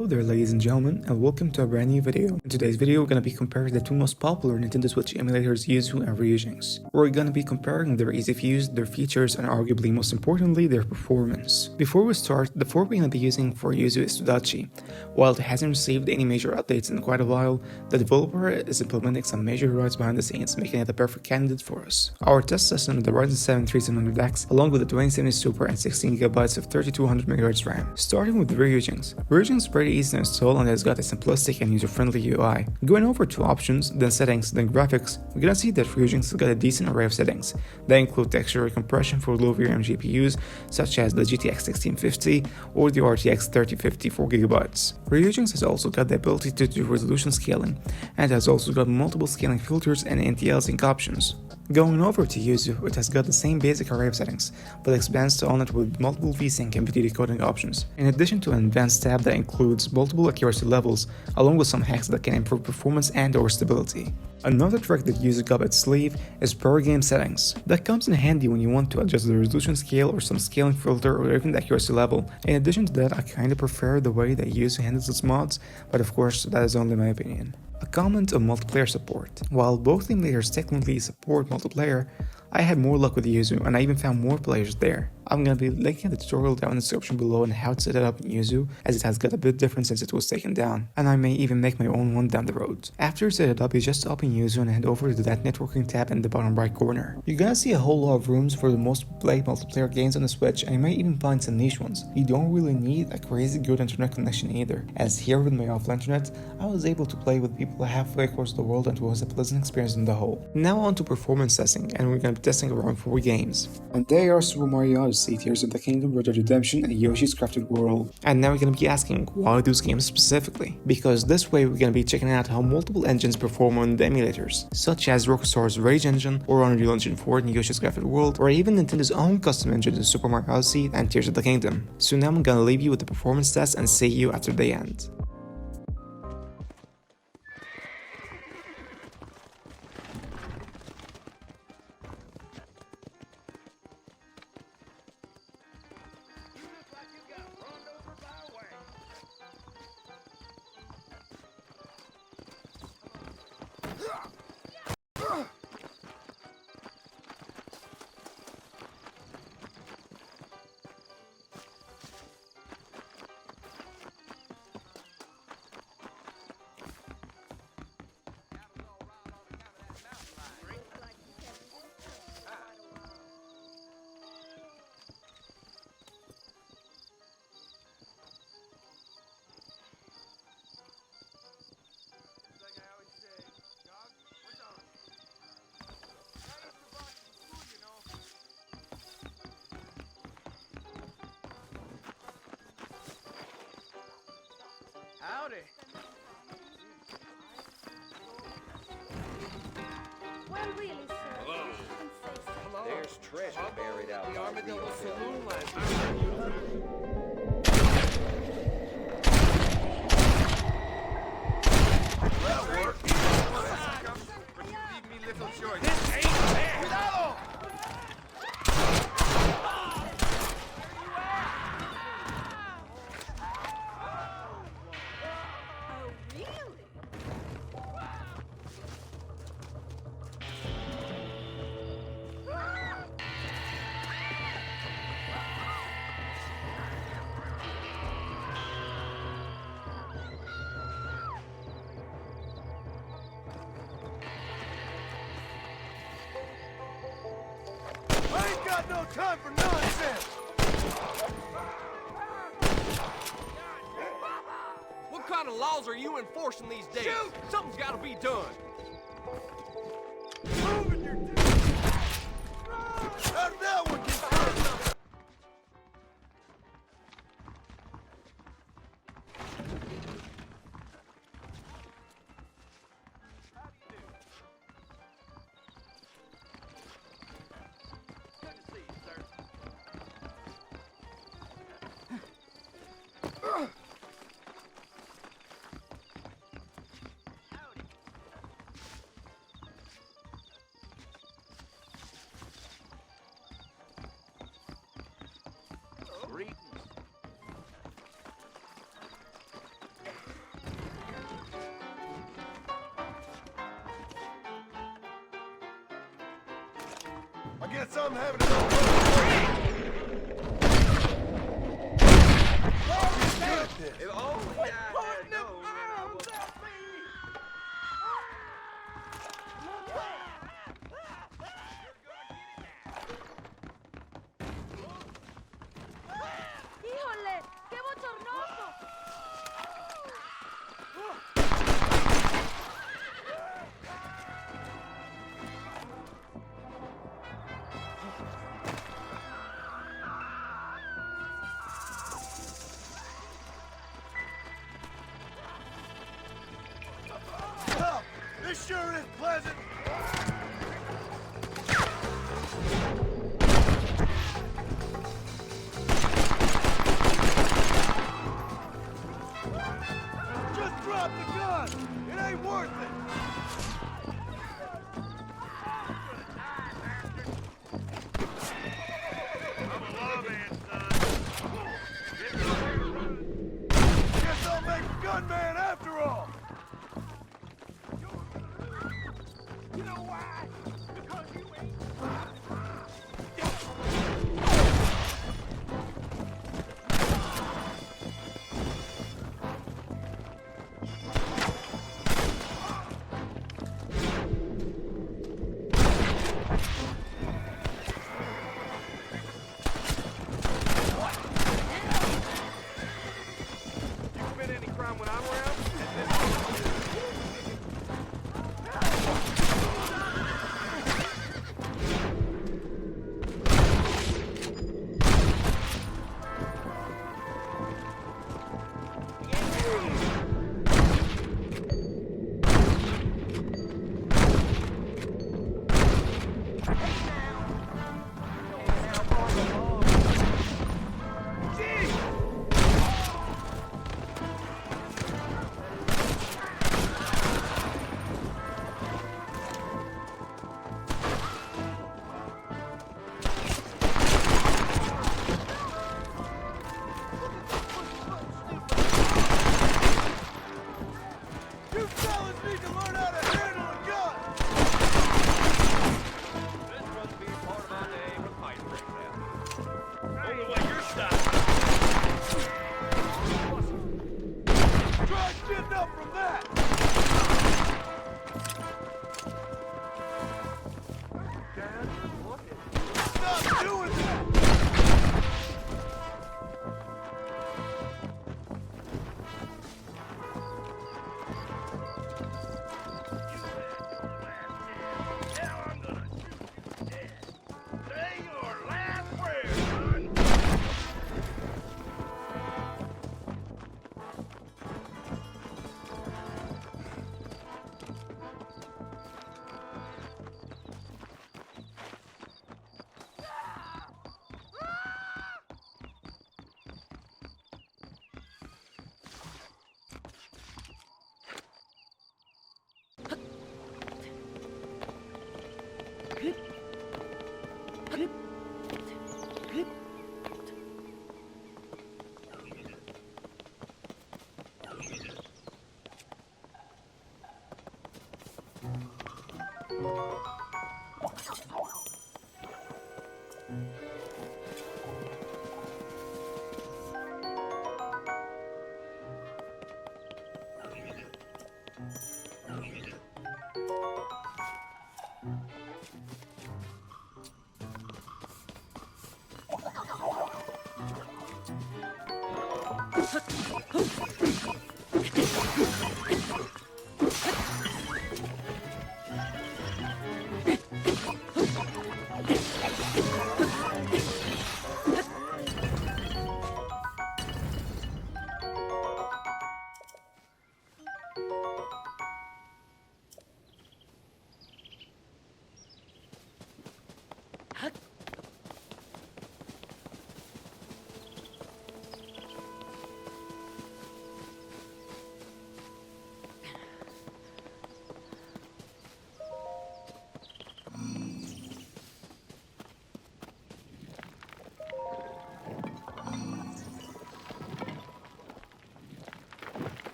Hello there ladies and gentlemen, and welcome to a brand new video. In today's video we're going to be comparing the two most popular Nintendo Switch emulators, Yuzu and Ryujinx. We're going to be comparing their ease of use, their features, and arguably most importantly their performance. Before we start, the port we're going to be using for Yuzu is Odyssey. While it hasn't received any major updates in quite a while, the developer is implementing some major rights behind the scenes, making it a perfect candidate for us. Our test system with the Ryzen 7 3700X, along with the 2070 Super and 16GB of 3200MHz RAM. Starting with Ryujinx. Ryujinx is pretty easy to install and has got a simplistic and user-friendly UI. Going over to options, then settings, then graphics, we're gonna see that Ryujinx has got a decent array of settings. They include texture recompression for low VRAM GPUs, such as the GTX 1650 or the RTX 3050 4GB. Ryujinx has also got the ability to do resolution scaling, and has also got multiple scaling filters and anti-aliasing options. Going over to Yuzu, it has got the same basic array of settings, but expands on it with multiple VSync and BT decoding options, in addition to an advanced tab that includes multiple accuracy levels, along with some hacks that can improve performance and or stability. Another trick that Yuzu got up its sleeve is per game settings. That comes in handy when you want to adjust the resolution scale or some scaling filter or even the accuracy level. In addition to that, I kinda prefer the way that Yuzu handles its mods, but of course that is only my opinion. A comment on multiplayer support. While both emulators technically support multiplayer, I had more luck with Yuzu and I even found more players there. I'm gonna be linking the tutorial down in the description below on how to set it up in Yuzu, as it has got a bit different since it was taken down, and I may even make my own one down the road. After you set it up, you just open Yuzu and head over to that networking tab in the bottom right corner. You're gonna see a whole lot of rooms for the most played multiplayer games on the Switch, and you may even find some niche ones. You don't really need a crazy good internet connection either, as here with my offline internet, I was able to play with people halfway across the world and it was a pleasant experience on the whole. Now on to performance testing, and we're gonna be testing around 4 games. And they are Super Mario Odyssey, Tears of the Kingdom, Red Dead Redemption, and Yoshi's Crafted World. And now we're gonna be asking, why those games specifically? Because this way we're gonna be checking out how multiple engines perform on the emulators, such as Rockstar's Rage engine, or Unreal Engine 4 in Yoshi's Crafted World, or even Nintendo's own custom engine in Super Mario Odyssey and Tears of the Kingdom. So now I'm gonna leave you with the performance test and see you after they end. Howdy. Well, really, sir. Hello. You can say so. Hello. There's treasure buried out The by Armadillo Ryzen. Saloon last night. That worked. But you leave me little choice. This ain't fair. Cuidado! Oh, really? I ain't got no time for nonsense! What kind of laws are you enforcing these days? Shoot! Something's gotta be done! Moving your dick! How did that one get through? Good to see you, sir. Howdy. Guess I'm having enough. If only I had known when I was... ¡Híjole! ¡Qué bochornoso! Oh, this sure is pleasant. Just drop the gun. It ain't worth it. I'm a lawman, son. Guess I'll make a gunman after all. You know why? Because you ain't. You commit any crime when I'm around? You fellas need to learn how to handle a gun! This must be part of my day when fight breaks out. Only way you're stopping. Try getting up from that! Dad, look at... Stop doing that! Now I'm gonna shoot you dead. Say your last prayer, son.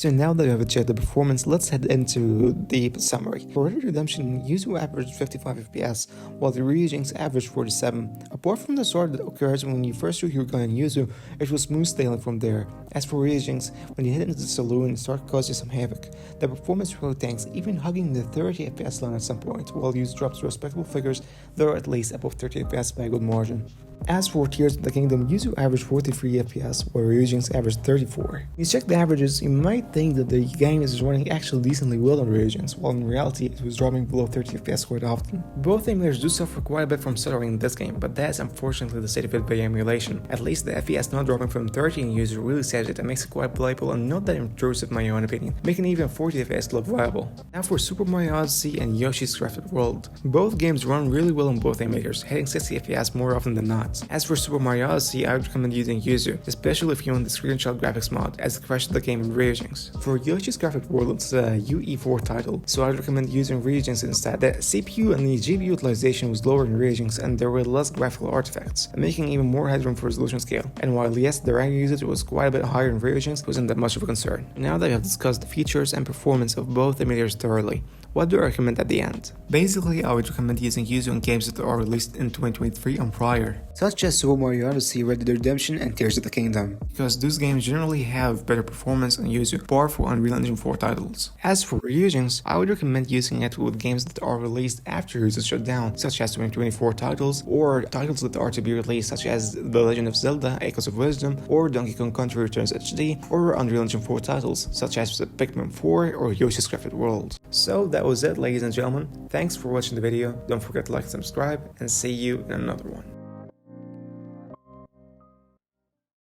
So now that we have checked the performance, let's head into the summary. For Red Dead Redemption, Yuzu averaged 55 FPS, while the Ryujinx averaged 47. Apart from the sword that occurs when you first shoot your gun in Yuzu, it was smooth sailing from there. As for Ryujinx, when you head into the saloon, it starts causing some havoc. The performance really tanks, even hugging the 30 FPS line at some point, while Yuzu drops to respectable figures, though at least above 30 FPS by a good margin. As for Tears of the Kingdom, Yuzu averaged 43 FPS, while Ryujinx averaged 34. When you check the averages, you might think that the game is running actually decently well on Ryujinx, while in reality it was dropping below 30 FPS quite often. Both emulators do suffer quite a bit from stuttering in this game, but that is unfortunately the state of it via emulation. At least the FPS not dropping from 30 in Yuzu really saves it and makes it quite playable and not that intrusive in my own opinion, making even 40 FPS look viable. Now for Super Mario Odyssey and Yoshi's Crafted World. Both games run really well on both emulators, hitting 60 FPS more often than not. As for Super Mario Odyssey, I would recommend using Yuzu, especially if you want the screenshot graphics mod, as it crashes the game in Ryujinx. For Yoshi's Crafted World, it's a UE4 title, so I would recommend using Ryujinx instead. The CPU and the GPU utilization was lower in Ryujinx and there were less graphical artifacts, making even more headroom for resolution scale. And while yes, the RAM usage was quite a bit higher in Ryujinx, it wasn't that much of a concern. Now that we have discussed the features and performance of both emulators thoroughly, what do I recommend at the end? Basically, I would recommend using Yuzu on games that are released in 2023 and prior, such as Super Mario Odyssey, Red Dead Redemption, and Tears of the Kingdom, because those games generally have better performance on Yuzu, bar for Unreal Engine 4 titles. As for Ryujinx, I would recommend using it with games that are released after Yuzu's shutdown, such as 2024 titles, or titles that are to be released such as The Legend of Zelda, Echoes of Wisdom, or Donkey Kong Country Returns HD, or Unreal Engine 4 titles, such as Pikmin 4 or Yoshi's Crafted World. So that was it, ladies and gentlemen. Thanks for watching the video. Don't forget to like and subscribe, and see you in another one.